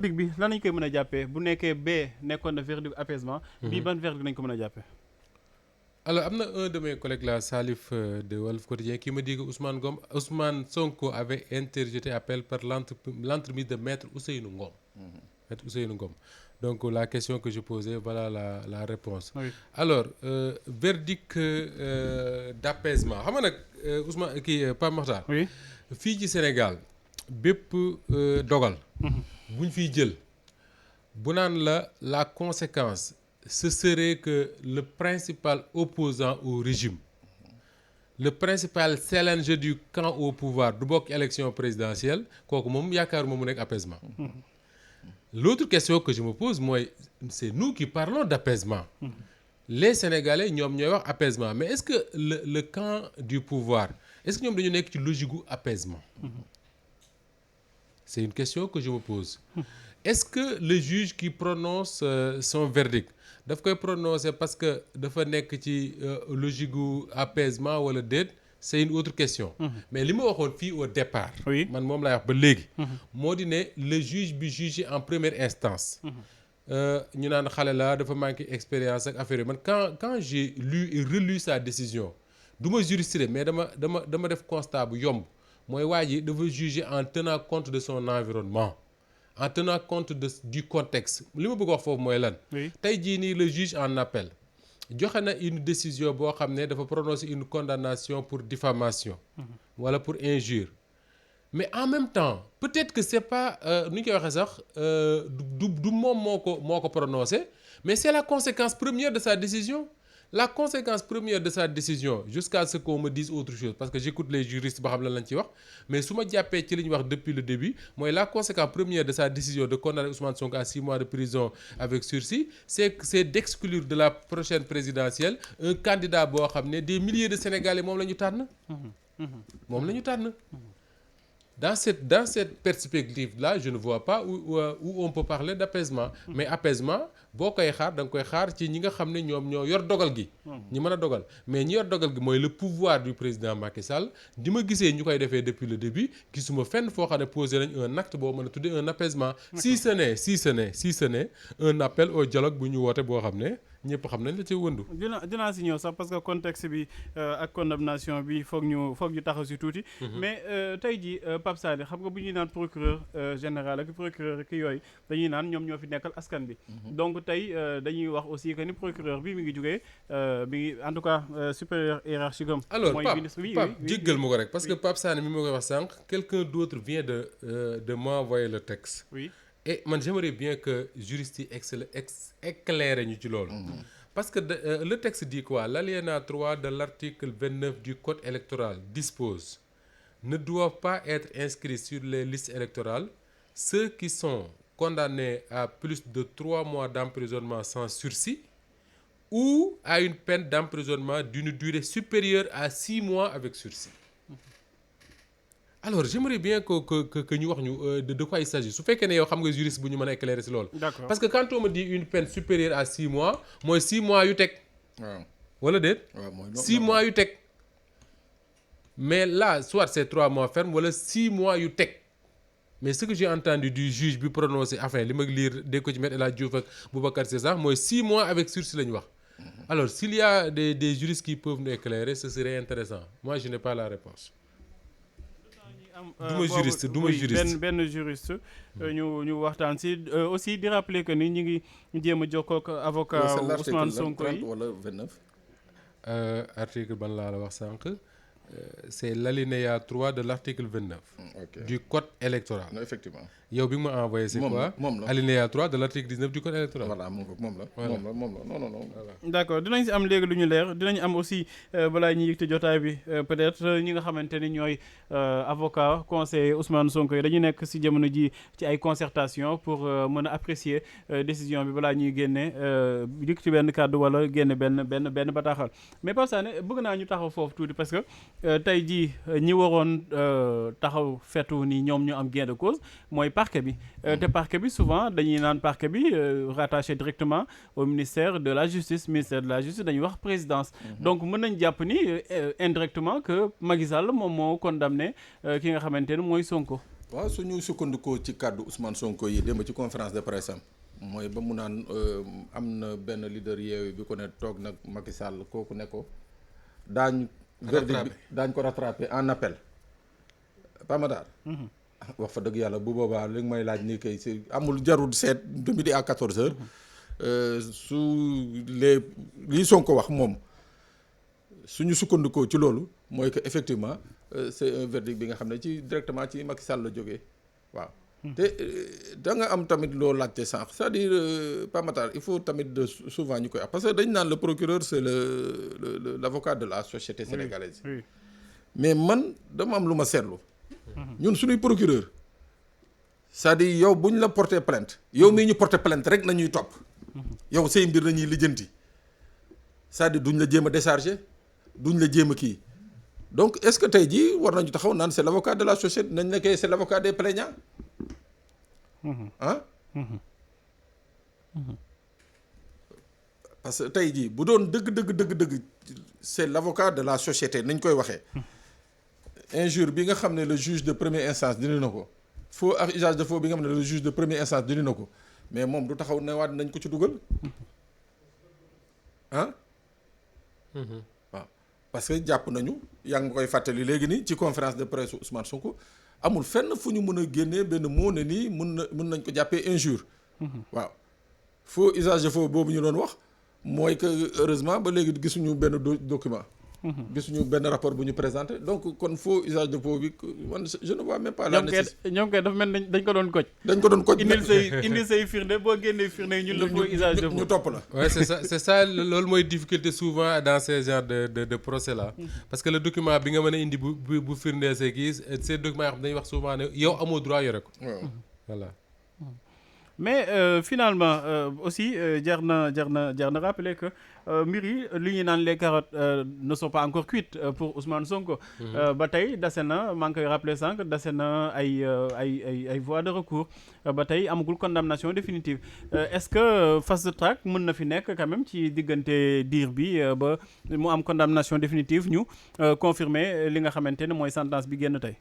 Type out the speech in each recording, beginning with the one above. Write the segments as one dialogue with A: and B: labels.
A: big bi lan lañ koy mën a jàppee bu nekkee bee nekkoon na verdict apaisement. bii ban verdict lañ ko mën a jàppee.
B: Alors am na un de mes collègues là Salif de Walf Quotidien qui me dit que Ousmane Sonko avait interjeté appel par l'entremise de maître Ousseynou Ngom. Maître Ousseynou Ngom. Donc la question que je posais, voilà la réponse.
A: Oui.
B: Alors verdict d'apaisement xam nga nag Ousmane kii Pape Makhtar.
A: Oui.
B: fii ci Sénégal bépp dogal. bu ñu fiy jël bu naan la conséquence. Ce serait que le principal opposant au régime, le principal challenger du camp au pouvoir du bokk élection présidentielle kooku moom yaakaaruma mu nekk apaisement. L'autre question que je me pose mooy c'est nous qui parlons d'apaisement. Les Sénégalais ñoom ñooy wax apaisement mais est-ce que le camp du pouvoir est-ce que ñoom dañu nekk ci logique gu apaisement. C'est une question que je me pose. Est-ce que le juge qui prononce son verdict daf koy prononcer parce que dafa nekk ci logique gu apaisement wala déet c'est une autre question. Mais li ma waxoon fii au départ.
A: Oui.
B: man moom laay wax ba léegi. moo di ne le juge bi juge en première instance. ñu naan xale la dafa manqué expérience ak affaire yi man quand j'ai lu et relu sa décision du ma juriste mais dama def constat bu yomb mooy waa ji dafa juger en tenant compte de son environnement. En tenant compte du contexte li ma bëgg wax foofu mooy lan. tey jii nii le juge en appel joxe na une décision boo xam ne dafa prononcer une condamnation pour diffamation wala pour injure mais en même temps peut-être que c'est pas nu ñu koy waxee sax du moom moo ko prononcé mais c'est la conséquence première de sa décision. La conséquence première de sa décision jusqu'à ce qu'on me dise autre chose parce que j'écoute les juristes ba xam lan lañ ci wax mais su ma jàppee ci li ñu wax depuis le début mooy la conséquence première de sa décision de condamner Ousmane Sonko à 6 mois de prison avec sursis c'est d'exclure de la prochaine présidentielle un candidat boo xam ne des milliers de Sénégalais moom la ñu tànn. moom la ñu tànn. Dans cette perspective-là je ne vois pas où on peut parler d'apaisement. Mais apaisement boo koy xaar da nga koy xaar ci ñi nga xam ne ñoom ñoo yor dogal gi. ñi mën a dogal mais ñi yor dogal gi mooy le pouvoir du président Macky Sall di ma gisee ñu koy defee depuis le début gisuma fenn foo xam ne posé nañ un acte boo mën a tuddee un apaisement. si ce n'est un appel au dialogue bu ñu woote boo xam ne ñëpp xam nañ la ci wëndu.
A: dinaa si ñëw sax parce que contexte bi ak condamnation bi foog ñu taxaw si tuuti. mais tey jii Pape Sané xam nga bu ñuy naan procureur général ak procureur ki yooyu dañuy naan ñoom ñoo fi nekkal askan bi. donc tey dañuy wax aussi que ni procureur bi mi ngi jugee mi ngi en tout cas supérieur hiérarchique am.
B: alors
A: mooy ministre bi
B: Pape jéggal ma ko rek parce que Pape Sané mi ma koy wax sànq quelqu'un d'autre vient de m'envoyer le texte.
A: Oui.
B: Et man j'aimerais bien que juriste yi éclairer ñu ci loolu. Parce que le texte dit quoi? L'alinéa 3 de l'article 29 du code électoral dispose: ne doivent pas être inscrits sur les listes électorales ceux qui sont condamnés à plus de 3 mois d'emprisonnement sans sursis ou à une peine d'emprisonnement d'une durée supérieure à 6 mois avec sursis. Alors j'aimerais bien que ñu wax ñu de quoi il s'agit su fekkee ne yow xam nga juriste bu ñu mën a éclairer ci loolu.
A: D'accord.
B: Parce que quand on me dit une peine supérieure à 6 mois mooy 6 mois yu teg.
C: waaw
B: wala déet.
C: waaw mooy
B: 6 mois yu teg. Mais là soit c'est 3 mois ferme wala 6 mois yu teg. Mais ce que j'ai entendu du juge bi prononcé enfin li ma lire dégg ko ci Me El Hadji Diouf ak Boubacar Sèye mooy 6 mois avec sursis la ñu wax. Alors s'il y a des juristes qui peuvent nous éclairer ce serait intéressant. Moi je n'ai pas la réponse. du ma juriste
A: benn juriste ñu waxtaan si aussi di rappeler que ni ñu ngi jéem a jokkoo ak avocat Ousmane Sonko yi
C: wala 29.
B: article ban laa la wax sànq c'est l'alinéa 3 de l'article 29
C: ok
B: du code électoral.
C: non effectivement.
B: yow bi nga ma envoyé c'est quoi
C: moom la
B: alinéa 3 de l'article 19 du code électoral.
C: voilà moom la non.
A: d'accord dinañ si am léegi lu ñu leer dinañ am aussi balaa ñuy yëgte jotaay bi peut-être ñi nga xamante ni ñooy avocat conseiller Ousmane Sonko yi dañu nekk si jamono ji ci ay concertation pour mën a apprécier décision bi balaa ñuy génne yëg ci benn kàddu wala génne benn bataaxal mais Pape Sané bëgg naa ñu taxaw foofu tuuti parce que tey jii ñi waroon taxaw fetu ni ñoom ñu am gain de cause mooy parquet bi te parquet bi souvent dañuy naan parquet bi rattaché directement au ministère de la justice dañuy wax présidence donc mën nañ jàpp ni indirectement que Macky Sall moom moo condamné ki nga xamante ne mooy Sonko.
C: waaw suñu sukkandikoo ci kàddu Ousmane Sonko yi démb ci conférence de presse am mooy ba mu naan am na benn leader Yewwi bi ko ne toog nag Macky Sall kooku ne ko daañ verdict bi daañ ko rattrapé en appel Pamadar wax fa dëgg yàlla bu boobaa li may laaj nii kay si amul jarul seet de midi à 14h su lii Sonko wax moom suñu sukkandikoo ci loolu mooy que effectivement c'est un verdict bi nga xam ne ci directement ci Macky Sall la jógee waaw. te da nga am tamit loo laajte sànq c'est-à-dire Pamatar il faut tamit de souvent ñu koy wax parce que dañ naan le procureur c'est l'avocat de la société sénégalaise.
A: Oui.
C: mais man dama am lu ma seetlu. ñun suñuy procureur c'est-à-dire yow bu ñu la porter plainte yow mii ñu porter plainte rek la ñuy topp. yow say mbir nañuy lijjanti c'est-à-dire duñ la jéem a décharger duñ la jéem a kii. donc est-ce que tey jii war nañu taxaw naan c'est l'avocat de la société nañ nekkee c'est l'avocat des plaignants ah parce que tey jii bu doon dëgg c'est l'avocat de la société nañ koy waxee injure bi nga xam ne le juge de première instance dindi na ko faux ak usage de faux bi nga xam ne le juge de première instance dindi na ko mais moom du taxaw ne waat nañ ko ci dugal ah waaw parce que jàpp nañu yaa ngi koy fàttali léegi nii ci conférence de presse Ousmane Sonko amul fenn fu ñu mën a génnee benn mot ne nii mën nañ ko jàppee injure waaw faux usage de faux boobu ñu doon wax mooy que heureusement ba léegi gisuñu benn document gisuñu benn rapport bu ñu présenté donc kon faux usage de faux bi man je ne vois même pas la nécessité
A: ñoom kay dafa mel dañ ko doon koj indil say firnde boo génnee firnde yi ñun la faux usage de faux
C: ñu topp la
B: ouais c'est ça loolu mooy difficulté souvent dans ces genres de procès là parce que le document bi nga mën a indi bu firndee see kii ces documents yoo xam dañuy wax souvent ne yow amoo droit yore ko voilà
A: mais finalement aussi jar na rappeler que mbir yi li ñuy naan les carottes ne sont pas encore cuites pour Ousmane Sonko. ba tey dase na maa ngi koy rappeler sànq dase na ay voies de recours ba tey amagul condamnation définitive est-ce que fast track mën na fi nekk quand même ci diggante diir bi ba mu am condamnation définitive ñu confirmer li nga xamante ne mooy sentence bi génn tey.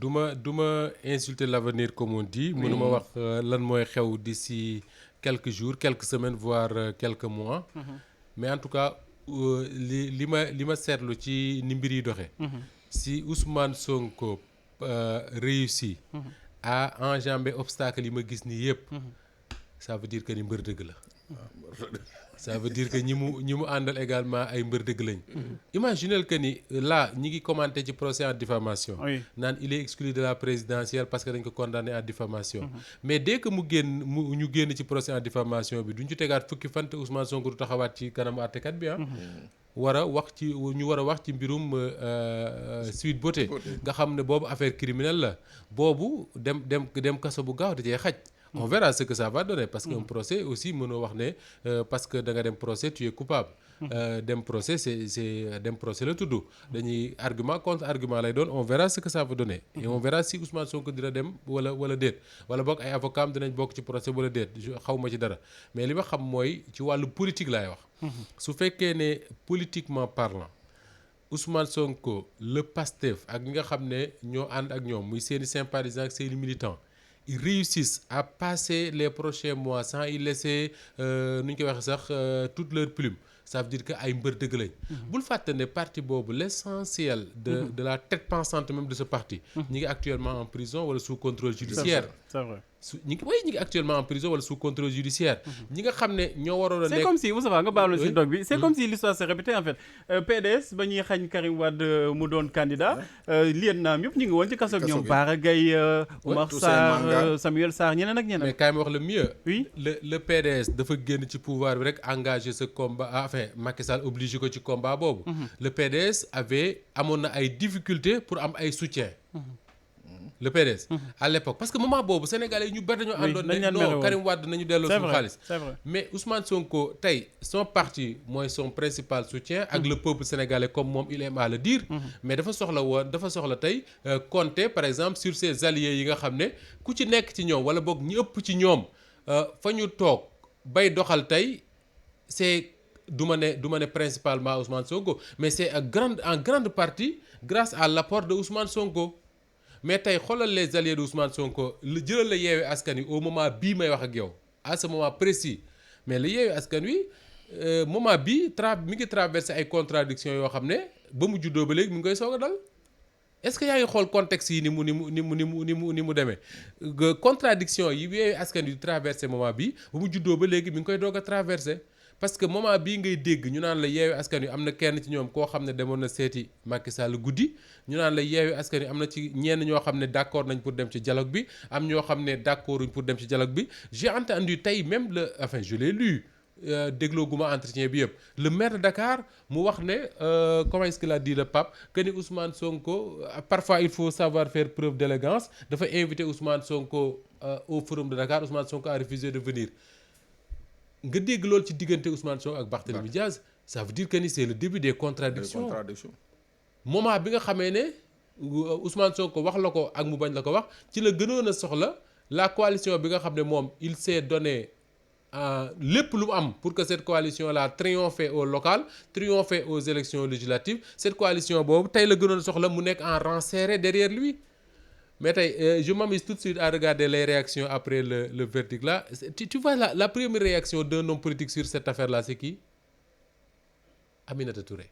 B: du ma insulter l'avenir comme on dit. mënuma wax lan mooy xew d'ici quelques jours quelques semaines voire quelques mois. mais en tout cas li ma seetlu ci ni mbir yi doxee. si Ousmane Sonko réussit à enjamber obstacle yi ma gis nii yëpp. ça veut dire que ni mbër dëgg la. ça veut dire que ñi mu àndal également ay mbër dëgg lañ. imaginez que ni là ñi ngi commenté ci procès en diffamation.
A: Oui.
B: naan il est exclu de la présidentielle parce que dañ ko condamné à diffamation. mais dès que ñu génn ci procès en diffamation bi duñ ci tegaat fukki fan te Ousmane Sonko du taxawaat ci kanamu àttekat bi war a wax ci mbirum Sweet Beauté nga xam ne boobu affaire criminelle la boobu dem kaso bu gaaw da cee xaj. on verra ce que ça va donner parce que un procès aussi mënoo wax ne parce que da nga dem procès tu es coupable. dem procès c'est dem procès la tudd. dañuy argument contre argument lay doon on verra ce que ça va donner. et on verra si Ousmane Sonko dina dem wala déet wala boog ay avocats am dinañ bokk ci procès wala déet xaw ma ci dara mais li ma xam mooy ci wàllu politique laay wax. su fekkee ne politiquement parlant Ousmane Sonko le Pastef ak ñi nga xam ne ñoo ànd ak ñoom muy seeni sympathisants ak seeni militants. ils réussissent à passer les prochains mois sans y laisser nu ñu koy waxee sax toute leur plume ça veut dire que ay mbër dëgg lañ. bul fàtte ne parti boobu l'essentiel de la tête pensante même de ce parti. ñi ngi actuellement en prison wala sous contrôle judiciaire.
A: c'est vrai.
B: ñi ngi actuellement en prison wala sous contrôle judiciaire. ñi nga xam ne ñoo waroon a nekk
A: c'est comme si Moustapha nga baal si dog bi c'est comme si l'histoire s'est répétée en fait PDS ba ñuy xañ Karim Wade mu doon candidat lien naam yëpp ñu ngi woon ci kaso ak ñoom Bara Gaye Oumar Sarr Samuel Sarr ñeneen ak ñeneen.
B: mais kaay ma wax le mieux.
A: oui
B: le PDS dafa génn ci pouvoir bi rek engagé ce combat enfin Macky Sall obligé ko ci combat boobu. le PDS amoon na ay difficultés pour am ay soutien. le PDS. à l'époque parce que moment boobu Sénégalais yi ñu bari dañoo àndoon ne non Karim Wade nañu delloo suñu xaalis.
A: c'est vrai.
B: mais Ousmane Sonko tey son parti mooy son principal soutien ak le peuple sénégalais comme moom il aime à le dire. mais dafa soxla tey compter par exemple sur ses alliés yi nga xam ne ku ci nekk ci ñoom wala boog ñi ëpp ci ñoom fa ñu toog bay doxal tey c'est du ma ne principalement Ousmane Sonko mais c'est en grande partie grâce à l'apport de Ousmane Sonko. mais tey xoolal les alliés de Ousmane Sonko lu jëlal la Yewwi Askan Wi au moment bii may wax ak yow à ce moment précis mais la Yewwi Askan Wi moment bii mi ngi traversé ay contradictions yoo xam ne ba mu juddoo ba léegi mi ngi koy soog a dal est-ce que yaa ngi xool contexte yi ni mu demee contradiction yi Yewwi Askan Wi traversé moment bii ba mu juddoo ba léegi mi ngi koy doog a traversé parce que moment bii ngay dégg ñu naan la Yewwi Askan Wi am na kenn ci ñoom koo xam ne demoon na seeti Macky Sall guddi ñu naan la Yewwi Askan Wi am na ci ñenn ñoo xam ne d'accord nañ pour dem ci dialogue bi am ñoo xam ne d'accorduñ pour dem ci dialogue bi j'ai entendu tey même je l'ai lu dégloo guma entretien bi yëpp le maire de Dakar mu wax ne comment est-ce qu'il a dit le pape que ni Ousmane Sonko parfois il faut savoir faire preuve d'élégance dafa inviter Ousmane Sonko au forum de Dakar Ousmane Sonko a refusé de venir nga dégg loolu ci diggante Ousmane Sonko ak Barthélémy Diaz ça veut dire que ni c'est le début des contradictions moment bi nga xamee ne Ousmane Sonko wax la ko ak mu bañ la ko wax ci la gënoon a soxla la coalition bi nga xam ne moom il s'est donné lépp lu mu am pour que cette coalition là triomphe au local triomphe aux élections législatives cette coalition boobu tey la gënoon soxla mu nekk en rang serré derrière lui mais tey je m'amuse tout de suite à regarder les réactions après le verdict là tu vois la première réaction d'un homme politique sur cette affaire là c'est qui? Aminata Touré.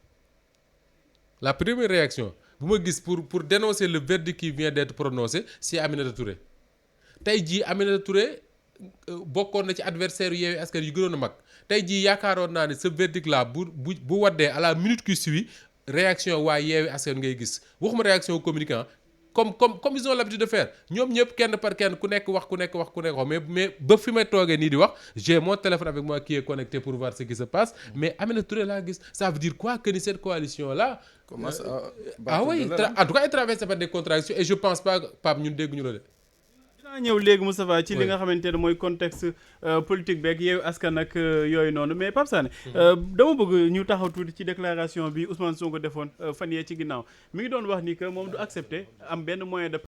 B: La première réaction bu ma gis pour dénoncer le verdict qui vient d'être prononcé c'est Aminata Touré tey jii Aminata Touré bokkoon na ci adversaire yu Yewwi Askan yu gënoon a mag tey jii yaakaaroon naa ne ce verdict là bu waddee à la minute qui suit réaction waa Yewwi Askan ngay gis waxuma réaction communicant comme ils ont l'habitude de faire ñoom ñëpp kenn par kenn ku nekk wax mais ba fi may toogee nii di wax j'ai mon téléphone avec moi qui est connecté pour voir ce qui se passe mais Aminata Touré laa gis ça veut dire quoi que ni cette coalition là commence oui en tout cas elle traverse par des contradictions et je pense pas Pape ñun dégguñu la de
A: dinaa ñëw léegi Moustapha ci li nga xamante ne mooy contexte politique beeg Yewwi Askan ak yooyu noonu mais Pape Sané dama bëgg ñu taxaw tuuti ci déclaration bi Ousmane Sonko defoon fan yee ci ginnaaw mi ngi doon wax ni que moom du accepter am benn moyen de